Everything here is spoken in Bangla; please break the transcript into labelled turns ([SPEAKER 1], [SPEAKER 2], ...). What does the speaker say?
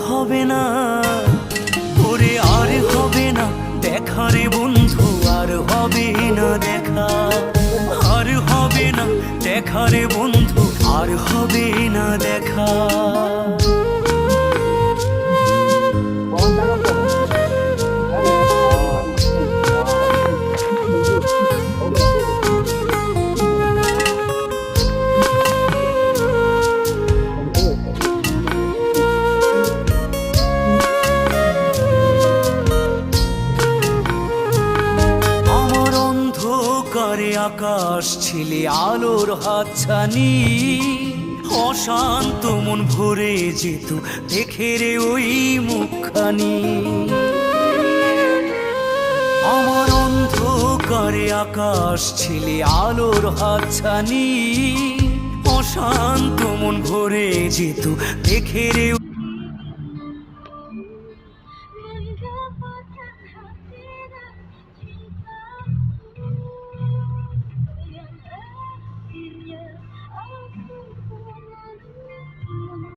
[SPEAKER 1] হবে না, ওরে আর হবে না দেখা রে বন্ধু, আর হবে না দেখা, আর হবে না দেখা রে বন্ধু, আর হবে না দেখা। করে আকাশ ছিলে আলোর হাতছানি, অশান্ত মন ভরে যেত দেখে রে ওই মুখখানি। আমার অন্ধকারে আকাশ ছিলে আলোর হাতছানি, অশান্ত মন ভরে যেত দেখে রে